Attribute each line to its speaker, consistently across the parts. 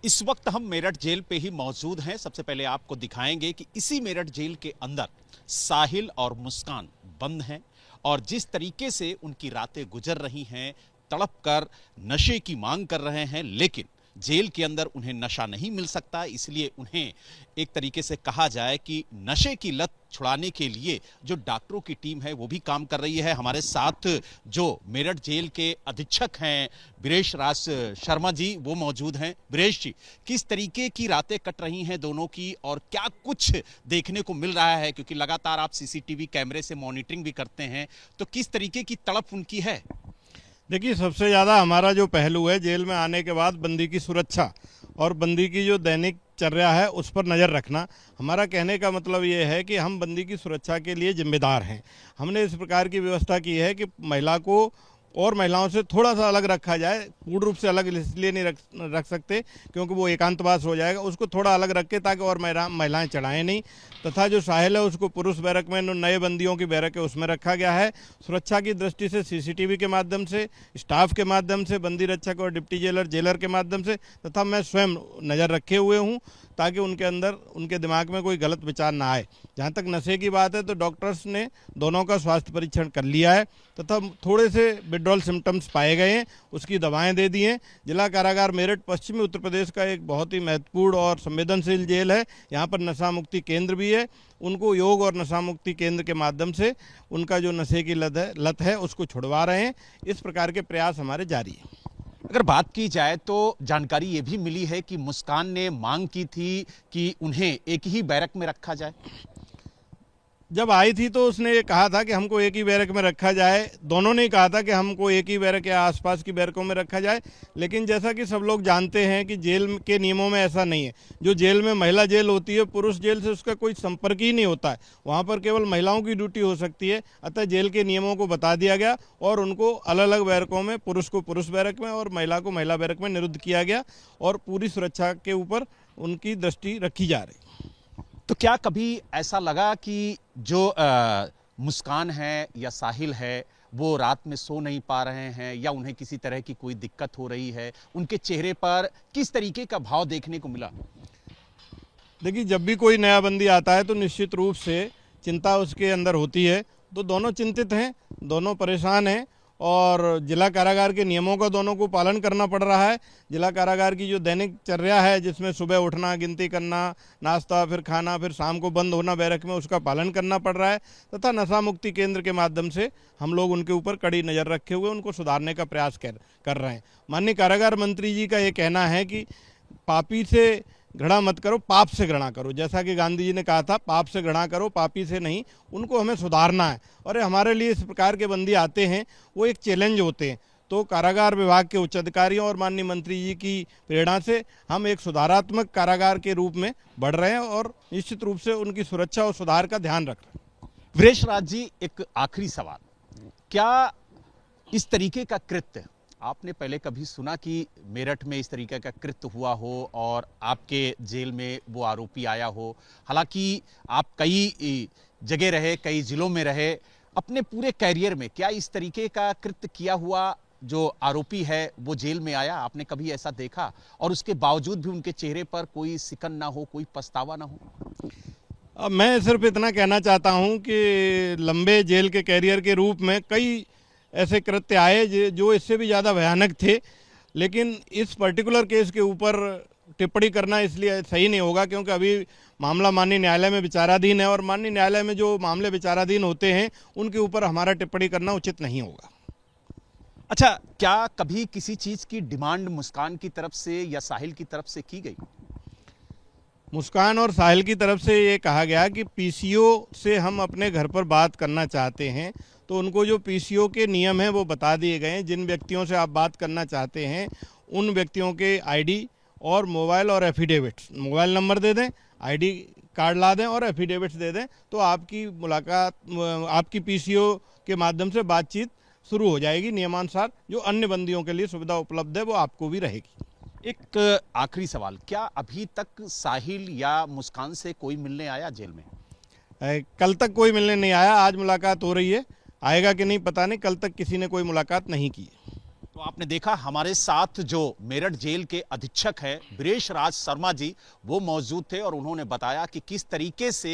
Speaker 1: इस वक्त हम मेरठ जेल पे ही मौजूद हैं। सबसे पहले आपको दिखाएंगे कि इसी मेरठ जेल के अंदर साहिल और मुस्कान बंद हैं और जिस तरीके से उनकी रातें गुजर रही हैं, तड़प कर नशे की मांग कर रहे हैं, लेकिन जेल के अंदर उन्हें नशा नहीं मिल सकता, इसलिए उन्हें एक तरीके से कहा जाए कि नशे की लत छुड़ाने के लिए जो डॉक्टरों की टीम है वो भी काम कर रही है। हमारे साथ जो मेरठ जेल के अधीक्षक हैं बीरेश राज शर्मा जी, वो मौजूद हैं। बीरेश जी, किस तरीके की रातें कट रही हैं दोनों की और क्या कुछ देखने को मिल रहा है, क्योंकि लगातार आप सीसीटीवी कैमरे से मॉनिटरिंग भी करते हैं, तो किस तरीके की तड़प उनकी है?
Speaker 2: देखिए, सबसे ज़्यादा हमारा जो पहलू है जेल में आने के बाद बंदी की सुरक्षा और बंदी की जो दैनिक चर्या है उस पर नज़र रखना। हमारा कहने का मतलब ये है कि हम बंदी की सुरक्षा के लिए जिम्मेदार हैं। हमने इस प्रकार की व्यवस्था की है कि महिला को और महिलाओं से थोड़ा सा अलग रखा जाए। पूर्ण रूप से अलग इसलिए नहीं रख सकते क्योंकि वो एकांतवास हो जाएगा, उसको थोड़ा अलग रखे ताकि और महिलाएं चढ़ाएं नहीं। तथा जो साहिल है उसको पुरुष बैरक में, नए बंदियों की बैरक है उसमें रखा गया है। सुरक्षा की दृष्टि से सीसीटीवी के माध्यम से, स्टाफ के माध्यम से, बंदी रक्षक और डिप्टी जेलर के माध्यम से, तथा मैं स्वयं नज़र रखे हुए हूँ ताकि उनके अंदर, उनके दिमाग में कोई गलत विचार ना आए। जहाँ तक नशे की बात है तो डॉक्टर्स ने दोनों का स्वास्थ्य परीक्षण कर लिया है तथा थोड़े से विड्रॉल सिम्टम्स पाए गए हैं, उसकी दवाएं दे दी हैं। जिला कारागार मेरठ पश्चिमी उत्तर प्रदेश का एक बहुत ही महत्वपूर्ण और संवेदनशील जेल है। यहाँ पर नशा मुक्ति केंद्र भी है। उनको योग और नशा मुक्ति केंद्र के माध्यम से उनका जो नशे की लत है उसको छुड़वा रहे हैं। इस प्रकार के प्रयास हमारे जारी हैं।
Speaker 1: अगर बात की जाए तो जानकारी ये भी मिली है कि मुस्कान ने मांग की थी कि उन्हें एक ही बैरक में रखा जाए।
Speaker 2: जब आई थी तो उसने ये कहा था कि हमको एक ही बैरक में रखा जाए। दोनों ने कहा था कि हमको एक ही बैरक या आसपास की बैरकों में रखा जाए, लेकिन जैसा कि सब लोग जानते हैं कि जेल के नियमों में ऐसा नहीं है। जो जेल में महिला जेल होती है, पुरुष जेल से उसका कोई संपर्क ही नहीं होता है। वहाँ पर केवल महिलाओं की ड्यूटी हो सकती है। अतः जेल के नियमों को बता दिया गया और उनको अलग अलग बैरकों में, पुरुष को पुरुष बैरक में और महिला को महिला बैरक में निरुद्ध किया गया और पूरी सुरक्षा के ऊपर उनकी दृष्टि रखी जा रही।
Speaker 1: तो क्या कभी ऐसा लगा कि जो मुस्कान है या साहिल है वो रात में सो नहीं पा रहे हैं या उन्हें किसी तरह की कोई दिक्कत हो रही है? उनके चेहरे पर किस तरीके का भाव देखने को मिला?
Speaker 2: देखिए, जब भी कोई नया बंदी आता है तो निश्चित रूप से चिंता उसके अंदर होती है। तो दोनों चिंतित हैं, दोनों परेशान हैं और जिला कारागार के नियमों का दोनों को पालन करना पड़ रहा है। जिला कारागार की जो दैनिक चर्या है, जिसमें सुबह उठना, गिनती करना, नाश्ता, फिर खाना, फिर शाम को बंद होना बैरक में, उसका पालन करना पड़ रहा है। तथा नशा मुक्ति केंद्र के माध्यम से हम लोग उनके ऊपर कड़ी नज़र रखे हुए उनको सुधारने का प्रयास कर रहे हैं। माननीय कारागार मंत्री जी का ये कहना है कि पापी से घृणा मत करो, पाप से घृणा करो। जैसा कि गांधी जी ने कहा था, पाप से घृणा करो, पापी से नहीं। उनको हमें सुधारना है और हमारे लिए इस प्रकार के बंदी आते हैं वो एक चैलेंज होते हैं। तो कारागार विभाग के उच्च अधिकारियों और माननीय मंत्री जी की प्रेरणा से हम एक सुधारात्मक कारागार के रूप में बढ़ रहे हैं और निश्चित रूप से उनकी सुरक्षा और सुधार का ध्यान रख रहे हैं।
Speaker 1: बीरेश राज जी, एक आखिरी सवाल, क्या इस तरीके का कृत्य आपने पहले कभी सुना कि मेरठ में इस तरीके का कृत्य हुआ हो और आपके जेल में वो आरोपी आया हो? हालांकि आप कई जगह रहे, कई जिलों में रहे, अपने पूरे कैरियर में क्या इस तरीके का कृत्य किया हुआ जो आरोपी है वो जेल में आया? आपने कभी ऐसा देखा और उसके बावजूद भी उनके चेहरे पर कोई सिकन ना हो, कोई पछतावा ना हो?
Speaker 2: अब मैं सिर्फ इतना कहना चाहता हूं कि लंबे जेल के कैरियर के रूप में कई ऐसे कृत्य आए जो इससे भी ज़्यादा भयानक थे, लेकिन इस पर्टिकुलर केस के ऊपर टिप्पणी करना इसलिए सही नहीं होगा क्योंकि अभी मामला माननीय न्यायालय में विचाराधीन है और माननीय न्यायालय में जो मामले विचाराधीन होते हैं उनके ऊपर हमारा टिप्पणी करना उचित नहीं होगा।
Speaker 1: अच्छा, क्या कभी किसी चीज़ की डिमांड मुस्कान की तरफ से या साहिल की तरफ से की गई?
Speaker 2: मुस्कान और साहिल की तरफ से ये कहा गया कि पीसीओ से हम अपने घर पर बात करना चाहते हैं, तो उनको जो पीसीओ के नियम हैं वो बता दिए गए हैं। जिन व्यक्तियों से आप बात करना चाहते हैं उन व्यक्तियों के आईडी और मोबाइल और एफिडेविट्स, मोबाइल नंबर दे दें, आईडी कार्ड ला दें और एफिडेविट्स दे दें, तो आपकी मुलाकात, आपकी पीसीओ के माध्यम से बातचीत शुरू हो जाएगी। नियमानुसार जो अन्य बंदियों के लिए सुविधा उपलब्ध है वो आपको भी रहेगी।
Speaker 1: एक आखिरी सवाल, क्या अभी तक साहिल या मुस्कान से कोई मिलने आया जेल में?
Speaker 2: कल तक कोई मिलने नहीं आया। आज मुलाकात हो रही है, आएगा कि नहीं पता नहीं। कल तक किसी ने कोई मुलाकात नहीं की।
Speaker 1: तो आपने देखा हमारे साथ जो मेरठ जेल के अधीक्षक हैं बृजेश राज शर्मा जी, वो मौजूद थे और उन्होंने बताया कि किस तरीके से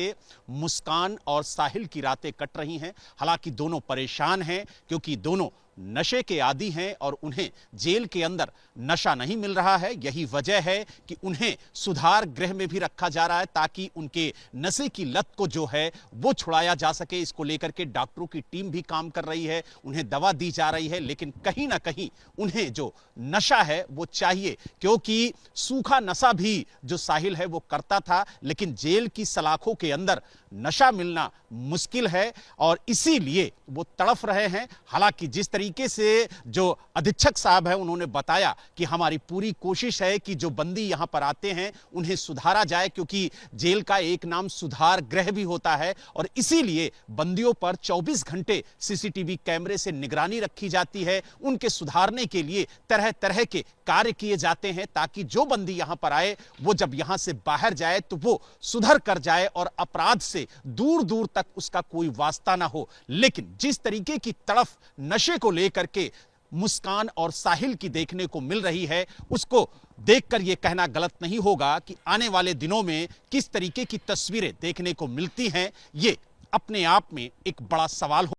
Speaker 1: मुस्कान और साहिल की रातें कट रही हैं। हालांकि दोनों परेशान हैं क्योंकि दोनों नशे के आदी हैं और उन्हें जेल के अंदर नशा नहीं मिल रहा है। यही वजह है कि उन्हें सुधार गृह में भी रखा जा रहा है ताकि उनके नशे की लत को जो है वो छुड़ाया जा सके। इसको लेकर के डॉक्टरों की टीम भी काम कर रही है, उन्हें दवा दी जा रही है, लेकिन कहीं ना कहीं उन्हें जो नशा है वो चाहिए, क्योंकि सूखा नशा भी जो साहिल है वो करता था, लेकिन जेल की सलाखों के अंदर नशा मिलना मुश्किल है और इसीलिए वो तड़फ रहे हैं। हालांकि जिस तरीके से जो अधीक्षक साहब है उन्होंने बताया कि हमारी पूरी कोशिश है कि जो बंदी यहां पर आते हैं उन्हें सुधारा जाए, क्योंकि जेल का एक नाम सुधार गृह भी होता है और इसीलिए बंदियों पर 24 घंटे सीसीटीवी कैमरे से निगरानी रखी जाती है। उनके सुधारने के लिए तरह तरह के कार्य किए जाते हैं ताकि जो बंदी यहां पर आए वो जब यहां से बाहर जाए तो वो सुधर कर जाए और अपराध से दूर दूर तक उसका कोई वास्ता ना हो। लेकिन जिस तरीके की तड़फ नशे को लेकर के मुस्कान और साहिल की देखने को मिल रही है, उसको देखकर यह कहना गलत नहीं होगा कि आने वाले दिनों में किस तरीके की तस्वीरें देखने को मिलती हैं, ये अपने आप में एक बड़ा सवाल हो।